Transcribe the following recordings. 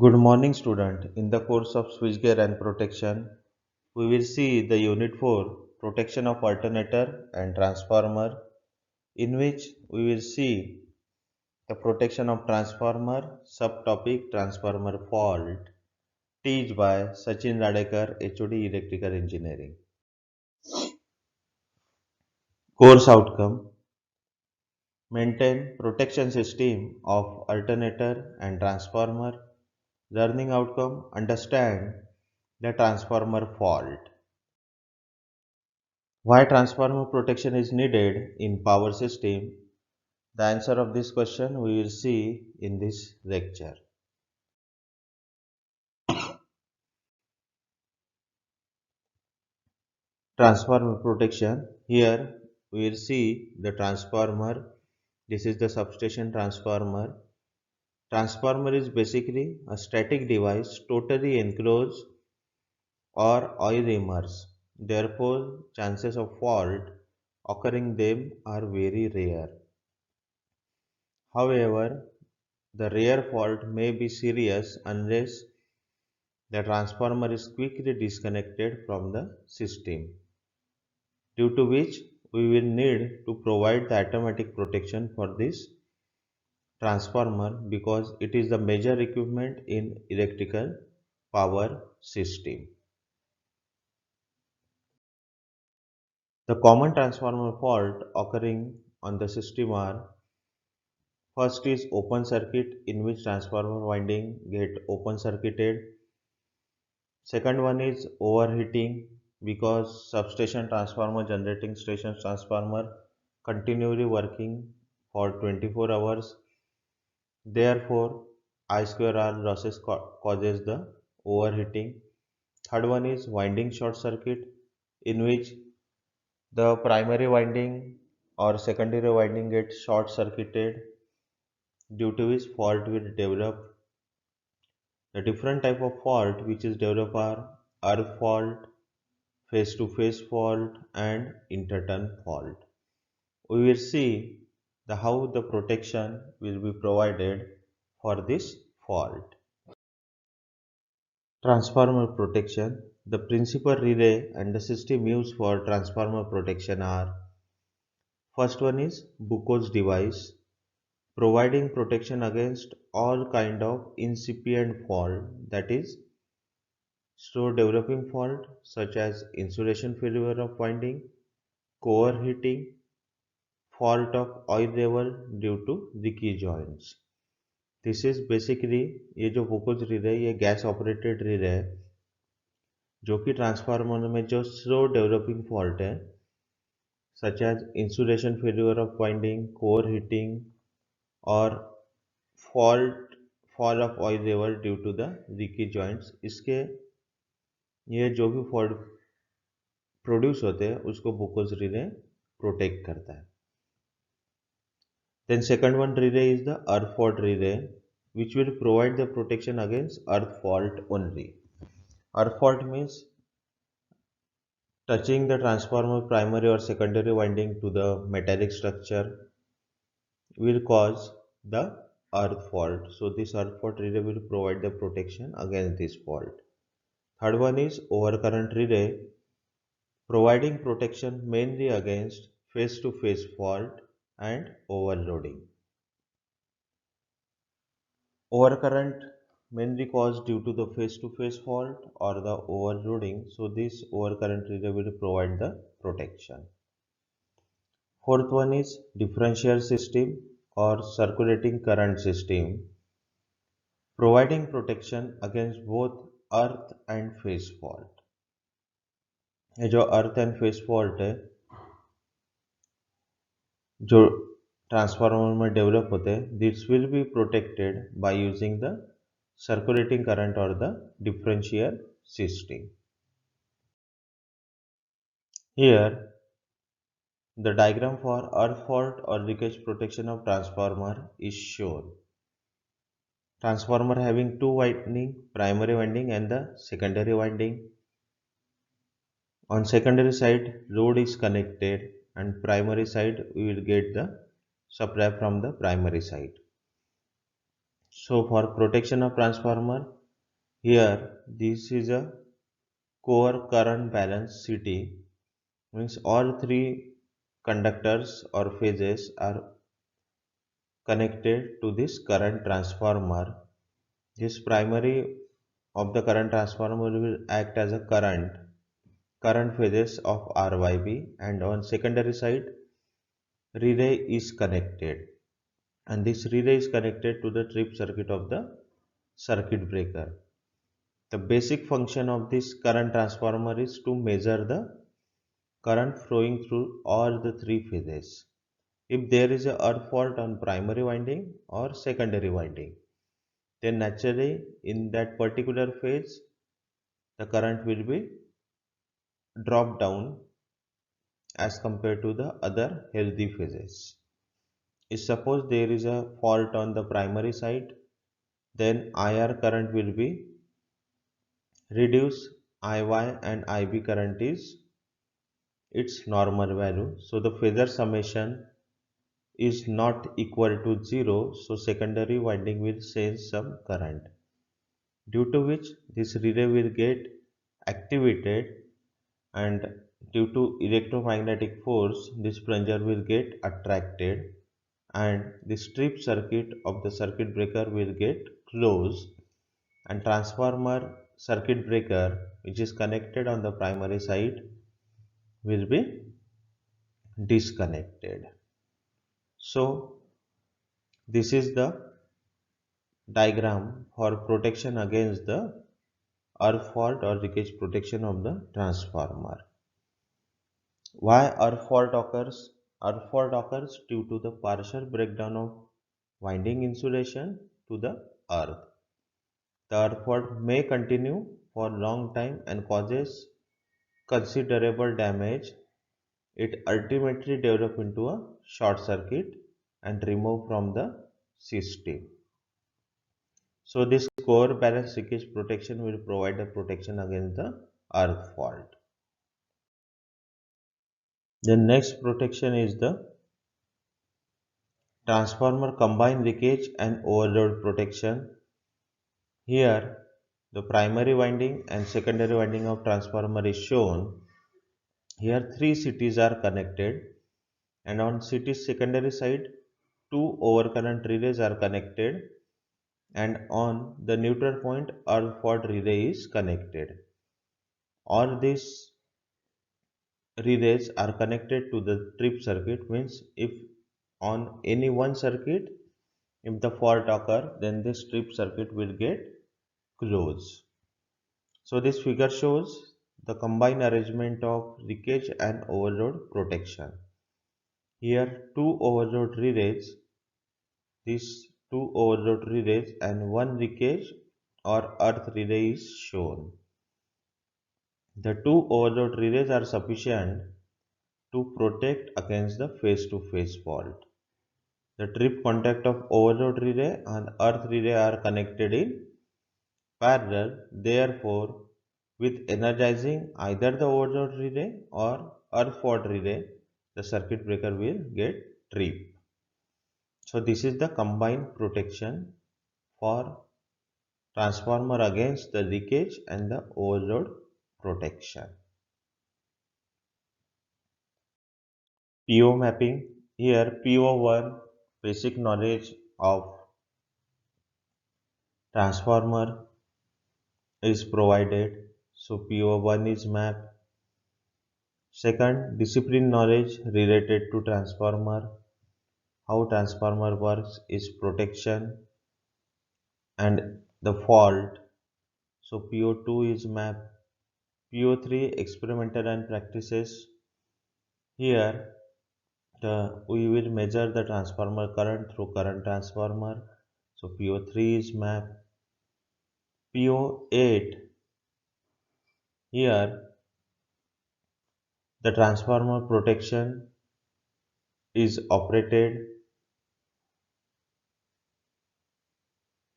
Good morning, student. In the course of switchgear and protection, we will see the unit 4 protection of alternator and transformer, in which we will see the protection of transformer, subtopic transformer fault, teach by Sachin Radekar, HOD Electrical Engineering. Course outcome: maintain protection system of alternator and transformer. Learning outcome: understand the transformer fault. Why transformer protection is needed in power system? The answer of this question we will see in this lecture. Transformer protection. Here we will see the transformer. This is the substation transformer. Transformer is basically a static device totally enclosed or oil immersed. Therefore, chances of fault occurring them are very rare. However, the rare fault may be serious unless the transformer is quickly disconnected from the system, due to which we will need to provide the automatic protection for this transformer because it is the major equipment in electrical power system. The common transformer fault occurring on the system are: first is open circuit, in which transformer winding get open circuited. Second one is overheating, because substation transformer, generating station transformer continually working for 24 hours. Therefore, I square R losses causes the overheating. Third one is winding short circuit, in which the primary winding or secondary winding gets short circuited, due to which fault will develop. The different type of fault which is developed are earth fault, face-to-face fault, and interturn fault. We will see how the protection will be provided for this fault. Transformer protection. The principal relay and the system used for transformer protection are: first one is Buchholz device, providing protection against all kind of incipient fault, that is slow developing fault such as insulation failure of winding, core heating, fault of oil level due to leaky joints. This is basically ये जो वोकोज relay ये gas operated relay है, जो कि transformer में जो slow developing fault है such as insulation failure of winding, core heating और fault fall of oil level due to the leaky joints, इसके ये जो भी फॉल्ट प्रोड्यूस होते हैं उसको वोकोज रिले प्रोटेक्ट करता है. Then second one relay is the earth fault relay, which will provide the protection against earth fault only. Earth fault means touching the transformer primary or secondary winding to the metallic structure will cause the earth fault. So this earth fault relay will provide the protection against this fault. Third one is overcurrent relay, providing protection mainly against face-to-face fault and overloading. Overcurrent mainly caused due to the face-to-face fault or the overloading, so this overcurrent relay will provide the protection. Fourth one is differential system or circulating current system, providing protection against both earth and phase fault. ये जो earth and phase fault है जो transformer में develop होते हैं, this will be protected by using the circulating current or the differential system. Here the diagram for earth fault or leakage protection of transformer is shown. Transformer having two winding, primary winding and the secondary winding. On secondary side load is connected and primary side we will get the supply from the primary side. So for protection of transformer, here this is a core current balance CT, means all three conductors or phases are connected to this current transformer. This primary of the current transformer will act as a current phases of RYB, and on secondary side relay is connected, and this relay is connected to the trip circuit of the circuit breaker. The basic function of this current transformer is to measure the current flowing through all the three phases. If there is a earth fault on primary winding or secondary winding, then naturally in that particular phase the current will be dropped down as compared to the other healthy phases. If suppose there is a fault on the primary side, then IR current will be reduced, IY and IB current is its normal value. So the phasor summation is not equal to 0, so secondary winding will sense some current, due to which this relay will get activated, and due to electromagnetic force this plunger will get attracted, and the strip circuit of the circuit breaker will get closed, and transformer circuit breaker which is connected on the primary side will be disconnected. So this is the diagram for protection against the earth fault or leakage protection of the transformer. Why earth fault occurs? Earth fault occurs due to the partial breakdown of winding insulation to the earth. The earth fault may continue for a long time and causes considerable damage. It ultimately develops into a short circuit and remove from the system. So this core balance leakage protection will provide a protection against the earth fault. The next protection is the transformer combined leakage and overload protection. Here the primary winding and secondary winding of transformer is shown. Here three CTs are connected, and on CT's secondary side two overcurrent relays are connected, and on the neutral point earth fault relay is connected. All these relays are connected to the trip circuit, means if on any one circuit if the fault occur, then this trip circuit will get closed. So this figure shows the combined arrangement of leakage and overload protection. Here two overload relays, these two overload relays and one leakage or earth relay is shown. The two overload relays are sufficient to protect against the face-to-face fault. The trip contact of overload relay and earth relay are connected in parallel, therefore, with energizing either the overload relay or earth fault relay, the circuit breaker will get tripped. So this is the combined protection for transformer against the leakage and the overload protection. PO mapping. Here PO1 basic knowledge of transformer is provided. So PO1 is mapped. Second, discipline knowledge related to transformer, how transformer works is protection and the fault. So PO2 is mapped. PO3 experimental and practices. Here we will measure the transformer current through current transformer. So PO3 is mapped. PO8, here the transformer protection is operated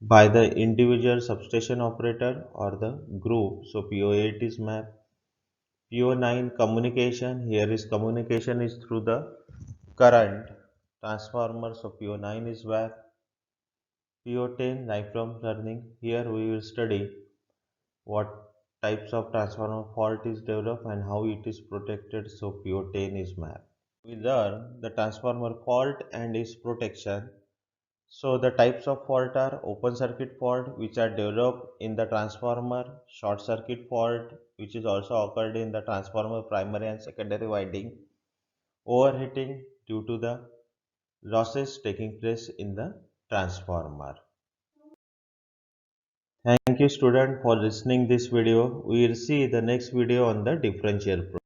by the individual substation operator or the group. So PO8 is mapped. PO9 communication. Here is communication is through the current transformer. So PO9 is mapped. PO10 lifelong learning. Here we will study what types of transformer fault is developed and how it is protected, so PO10 is mapped. We learn the transformer fault and its protection. So the types of fault are open circuit fault, which are developed in the transformer, short circuit fault, which is also occurred in the transformer primary and secondary winding, overheating due to the losses taking place in the transformer. Thank you student for listening this video. We will see the next video on the differential.